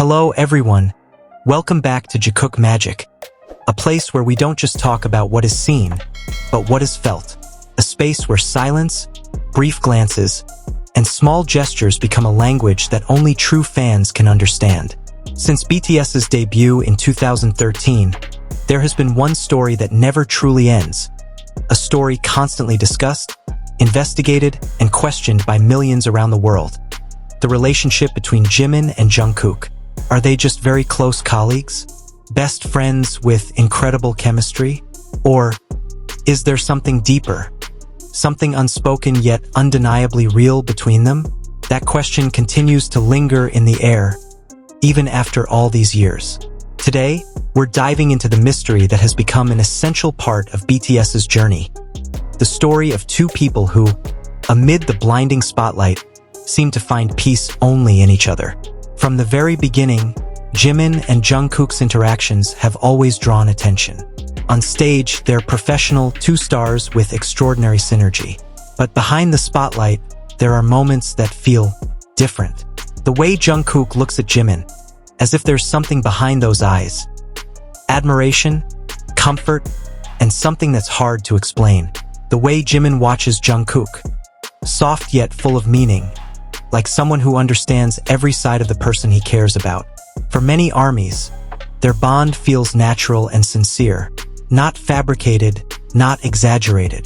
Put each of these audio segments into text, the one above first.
Hello everyone, welcome back to Jikook Magic, a place where we don't just talk about what is seen, but what is felt. A space where silence, brief glances, and small gestures become a language that only true fans can understand. Since BTS's debut in 2013, there has been one story that never truly ends. A story constantly discussed, investigated, and questioned by millions around the world. The relationship between Jimin and Jungkook. Are they just very close colleagues? Best friends with incredible chemistry? Or is there something deeper? Something unspoken yet undeniably real between them? That question continues to linger in the air, even after all these years. Today, we're diving into the mystery that has become an essential part of BTS's journey. The story of two people who, amid the blinding spotlight, seem to find peace only in each other. From the very beginning, Jimin and Jungkook's interactions have always drawn attention. On stage, they're professional two stars with extraordinary synergy. But behind the spotlight, there are moments that feel different. The way Jungkook looks at Jimin, as if there's something behind those eyes. Admiration, comfort, and something that's hard to explain. The way Jimin watches Jungkook, soft yet full of meaning, like someone who understands every side of the person he cares about. For many armies, their bond feels natural and sincere, not fabricated, not exaggerated.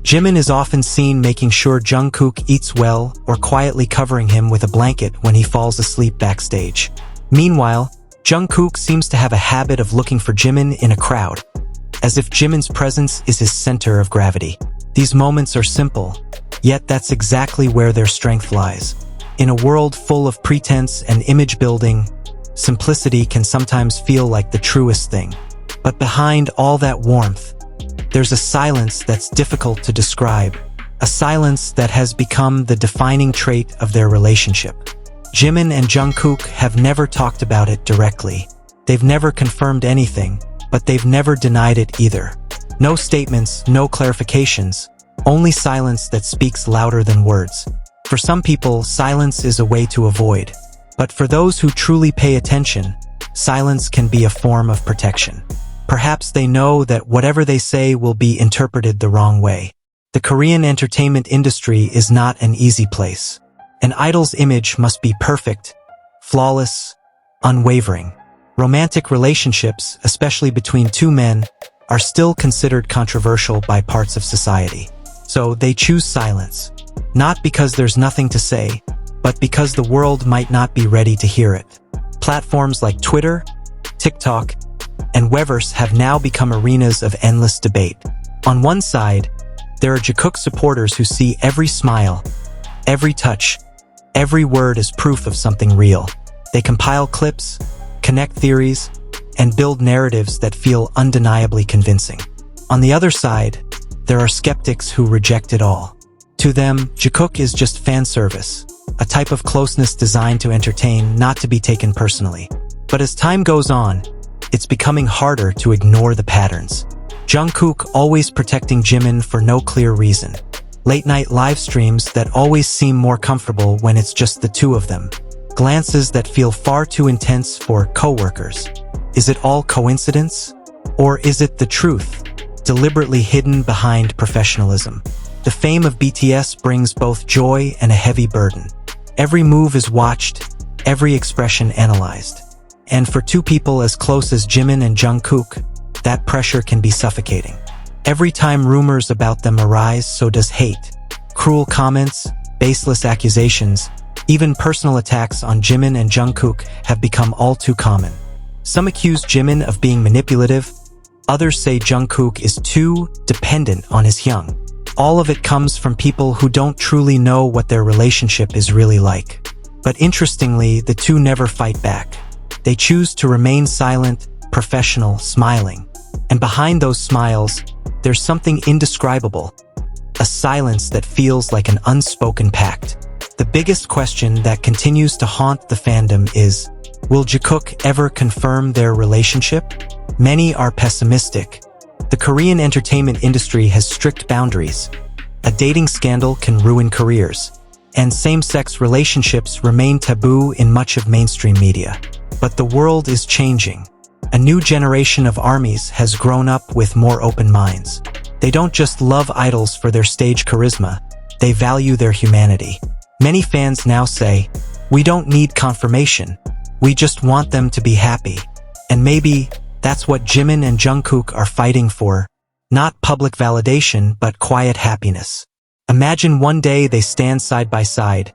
Jimin is often seen making sure Jungkook eats well or quietly covering him with a blanket when he falls asleep backstage. Meanwhile, Jungkook seems to have a habit of looking for Jimin in a crowd, as if Jimin's presence is his center of gravity. These moments are simple, yet that's exactly where their strength lies. In a world full of pretense and image building, simplicity can sometimes feel like the truest thing. But behind all that warmth, there's a silence that's difficult to describe, a silence that has become the defining trait of their relationship. Jimin and Jungkook have never talked about it directly. They've never confirmed anything, but they've never denied it either. No statements, no clarifications, only silence that speaks louder than words. For some people, silence is a way to avoid. But for those who truly pay attention, silence can be a form of protection. Perhaps they know that whatever they say will be interpreted the wrong way. The Korean entertainment industry is not an easy place. An idol's image must be perfect, flawless, unwavering. Romantic relationships, especially between two men, are still considered controversial by parts of society. So they choose silence. Not because there's nothing to say, but because the world might not be ready to hear it. Platforms like Twitter, TikTok, and Weverse have now become arenas of endless debate. On one side, there are Jikook supporters who see every smile, every touch, every word as proof of something real. They compile clips, connect theories, and build narratives that feel undeniably convincing. On the other side, there are skeptics who reject it all. To them, Jikook is just fan service, a type of closeness designed to entertain, not to be taken personally. But as time goes on, it's becoming harder to ignore the patterns. Jungkook always protecting Jimin for no clear reason. Late-night live streams that always seem more comfortable when it's just the two of them. Glances that feel far too intense for coworkers. Is it all coincidence? Or is it the truth, deliberately hidden behind professionalism? The fame of BTS brings both joy and a heavy burden. Every move is watched, every expression analyzed. And for two people as close as Jimin and Jungkook, that pressure can be suffocating. Every time rumors about them arise, so does hate. Cruel comments, baseless accusations, even personal attacks on Jimin and Jungkook have become all too common. Some accuse Jimin of being manipulative, others say Jungkook is too dependent on his Hyung. All of it comes from people who don't truly know what their relationship is really like. But interestingly, the two never fight back. They choose to remain silent, professional, smiling. And behind those smiles, there's something indescribable. A silence that feels like an unspoken pact. The biggest question that continues to haunt the fandom is, will Jikook ever confirm their relationship? Many are pessimistic. The Korean entertainment industry has strict boundaries. A dating scandal can ruin careers. and same-sex relationships remain taboo in much of mainstream media. But the world is changing. A new generation of ARMYs has grown up with more open minds. They don't just love idols for their stage charisma, they value their humanity. Many fans now say, "We don't need confirmation, we just want them to be happy." And maybe that's what Jimin and Jungkook are fighting for. Not public validation, but quiet happiness. Imagine one day they stand side by side,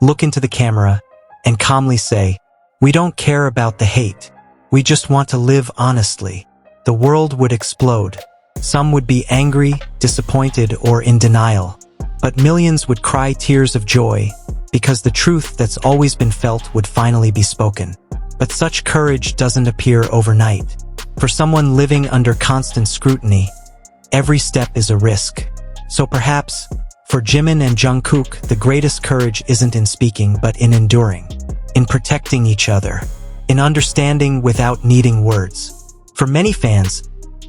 look into the camera, and calmly say, "We don't care about the hate. We just want to live honestly." The world would explode. Some would be angry, disappointed, or in denial. But millions would cry tears of joy, because the truth that's always been felt would finally be spoken. But such courage doesn't appear overnight. For someone living under constant scrutiny, every step is a risk. So perhaps, for Jimin and Jungkook, the greatest courage isn't in speaking but in enduring, in protecting each other, in understanding without needing words. For many fans,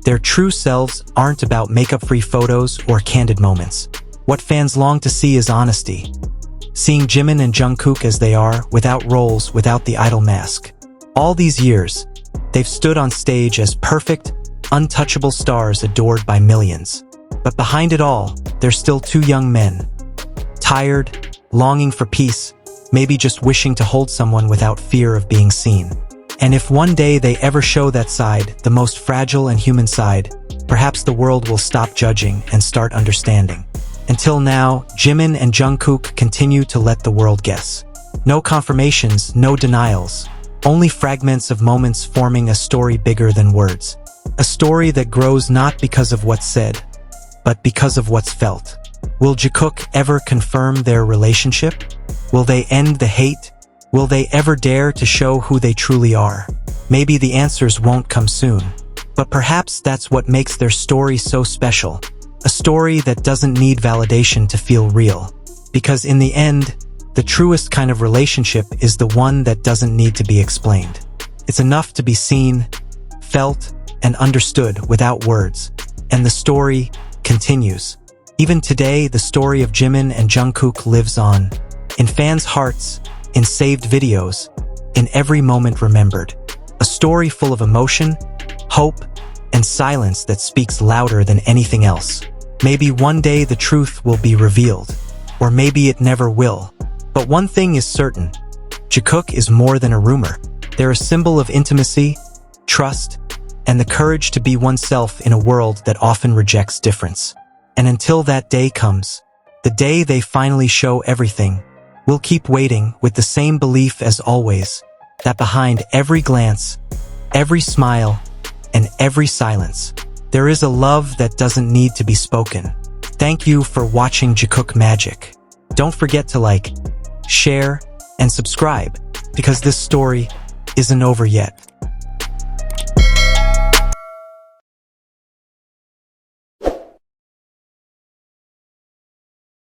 their true selves aren't about makeup-free photos or candid moments. What fans long to see is honesty. Seeing Jimin and Jungkook as they are, without roles, without the idol mask. All these years, they've stood on stage as perfect, untouchable stars adored by millions. But behind it all, they're still two young men. Tired, longing for peace, maybe just wishing to hold someone without fear of being seen. And if one day they ever show that side, the most fragile and human side, perhaps the world will stop judging and start understanding. Until now, Jimin and Jungkook continue to let the world guess. No confirmations, no denials. Only fragments of moments forming a story bigger than words. A story that grows not because of what's said, but because of what's felt. Will Jungkook ever confirm their relationship? Will they end the hate? Will they ever dare to show who they truly are? Maybe the answers won't come soon. But perhaps that's what makes their story so special. A story that doesn't need validation to feel real. Because in the end, the truest kind of relationship is the one that doesn't need to be explained. It's enough to be seen, felt, and understood without words. And the story continues. Even today, the story of Jimin and Jungkook lives on. In fans' hearts, in saved videos, in every moment remembered. A story full of emotion, hope, and silence that speaks louder than anything else. Maybe one day the truth will be revealed, or maybe it never will. But one thing is certain, Jungkook is more than a rumor. They're a symbol of intimacy, trust, and the courage to be oneself in a world that often rejects difference. And until that day comes, the day they finally show everything, we'll keep waiting with the same belief as always, that behind every glance, every smile, and every silence, there is a love that doesn't need to be spoken. Thank you for watching Jungkook Magic. Don't forget to like, share, and subscribe, because this story isn't over yet.